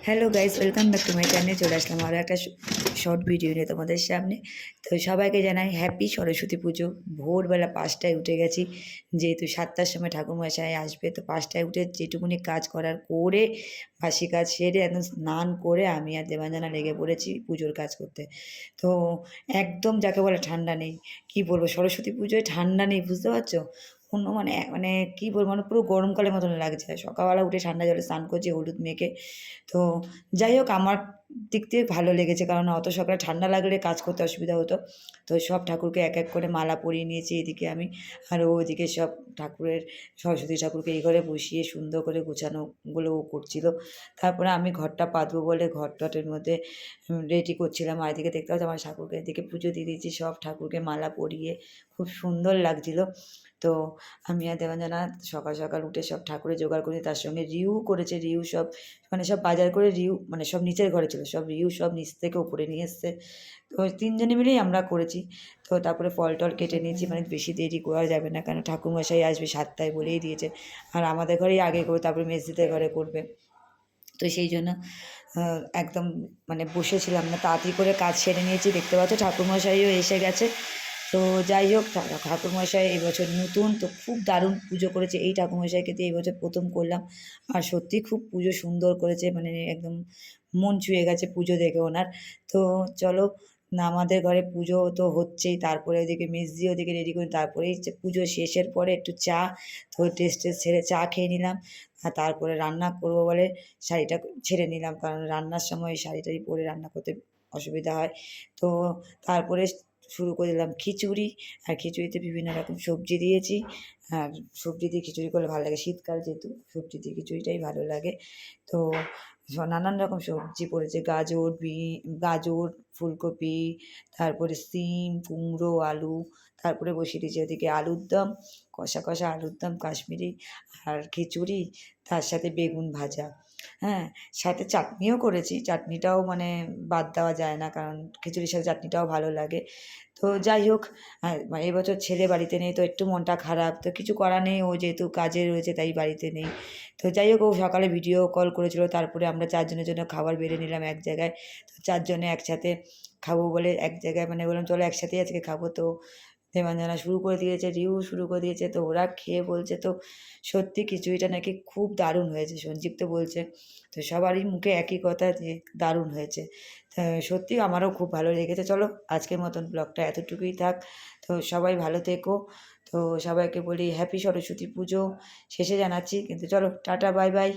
Hello guys, welcome back to my channel. চলে আসলাম আরও একটা শর্ট ভিডিও নিয়ে তোমাদের সামনে। তো সবাইকে জানাই হ্যাপি সরস্বতী পুজো। ভোরবেলা ৫টায় উঠে গেছি, যেহেতু ৭টার সময় ঠাকুরমশাই আসবে। তো ৫টায় উঠে যেটুকুনি কাজ করার করে, বাসি কাজ সেরে একদম স্নান করে আমি আর দেবাঞ্জনা লেগে পড়েছি পুজোর কাজ করতে। তো একদম যাকে বলে ঠান্ডা নেই, কি বলবো, সরস্বতী পুজোয় ঠান্ডা নেই, বুঝতে পারছো? অন্য মানে কী বলবো, মানে পুরো গরমকালের মতন লাগছে। সকালবেলা উঠে ঠান্ডা জলে স্নান করছি হলুদ মেখে। তো যাই হোক, আমার দিক থেকে ভালো লেগেছে, কারণ অত সকালে ঠান্ডা লাগলে কাজ করতে অসুবিধা হতো। তো সব ঠাকুরকে এক এক করে মালা পরিয়ে নিয়েছি এদিকে আমি, আর ওদিকে সব ঠাকুরের, সরস্বতী ঠাকুরকে এই ঘরে বসিয়ে সুন্দর করে গোছানোগুলো ও করছিল। তারপরে আমি ঘরটা পাতবো বলে ঘর-টরের মধ্যে রেডি করছিলাম। আর এদিকে দেখতে পাচ্ছ আমার ঠাকুরকে এদিকে পুজো দিয়ে দিয়েছি, সব ঠাকুরকে মালা পরিয়ে খুব সুন্দর লাগছিল। তো আমি আর দেবাঞ্জনা সকাল সকাল উঠে সব ঠাকুরের জোগাড় করেছি, তার সঙ্গে রিউ করেছে। রিউ সব মানে সব বাজার করে, রিউ মানে সব নিচের ঘরে ছিল, সব রিউ সব নিচ থেকে উপরে নিয়ে এসছে। তো ৩ জনে মিলেই আমরা করেছি। তো তারপরে ফল-টল কেটে নিয়েছি, মানে বেশি দেরি করা যাবে না, কারণ ঠাকুরমশাই আসবে ৭টায় বলেই দিয়েছে। আর আমাদের ঘরেই আগে করবে, তারপরে মেজদিদের ঘরে করবে। তো সেই জন্য একদম মানে বসেছিলাম না, তাড়াতাড়ি করে কাজ সেরে নিয়েছি। দেখতে পাচ্ছ ঠাকুরমশাইও এসে গেছে। তো যাই হোক, ঠাকুরমশাই এবছর নতুন, তো খুব দারুণ পুজো করেছে। এই ঠাকুরমশাইকে দিয়ে এবছর ১ম করলাম। আর সত্যিই খুব পুজো সুন্দর করেছে, মানে একদম মন ছুঁয়ে গেছে পুজো দেখে ওনার। তো চলো, না আমাদের ঘরে পুজো তো হচ্ছেই, তারপরে ওদিকে মেজদি ওদিকে রেডি করি, তারপরেই পুজো শেষের পরে একটু চা, তো ড্রেস ট্রেস ছেড়ে চা খেয়ে নিলাম। আর তারপরে রান্না করব বলে শাড়িটা ছেড়ে নিলাম, কারণ রান্নার সময় শাড়ি টাড়ি পরে রান্না করতে অসুবিধা হয়। তো তারপরে শুরু করে দিলাম খিচুড়ি। আর খিচুড়িতে বিভিন্ন রকম সবজি দিয়েছি। আর সবজি দিয়ে খিচুড়ি করলে ভালো লাগে, শীতকাল যেহেতু সবজি দিয়ে খিচুড়িটাই ভালো লাগে। তো নানান রকম সবজি পড়েছে, গাজর, ফুলকপি, তারপরে সিম, কুমড়ো, আলু। তারপরে বসিয়ে দিয়েছি ওদিকে আলুর দম, কষা কষা আলুর দম কাশ্মীরি, আর খিচুড়ি, তার সাথে বেগুন ভাজা। হ্যাঁ, সাথে চাটনিও করেছি। চাটনিটাও মানে বাদ দেওয়া যায় না, কারণ খিচুড়ির সাথে চাটনিটাও ভালো লাগে। তো যাই হোক, মানে এবছর ছেলে বাড়িতে নেই, তো একটু মনটা খারাপ। তো কিছু করার নেই, ও যেহেতু কাজে রয়েছে তাই বাড়িতে নেই। তো যাই হোক, ও সকালে ভিডিও কল করেছিল, তারপরে আমরা ৪ জনের জন্য খাবার বেড়ে নিলাম এক জায়গায়। তো ৪ জনে একসাথে খাবো বলে এক জায়গায়, মানে বললাম চলো একসাথেই আজকে খাবো। তো দেবাঞ্জনা শুরু করে দিয়েছে, রিউ শুরু করে দিয়েছে। তো ওরা খেয়ে বলছে, তো সত্যি খিচুড়িটা নাকি খুব দারুণ হয়েছে, সঞ্জীব তো বলছে। তো সবারই মুখে একই কথা যে দারুণ হয়েছে। তা সত্যি আমারও খুব ভালো লেগেছে। চলো, আজকের মতন ব্লগটা এতটুকুই থাক। তো সবাই ভালো থেকো। তো সবাইকে বলি হ্যাপি সরস্বতী পুজো শেষে জানাচ্ছি, কিন্তু চলো টাটা, বাই বাই।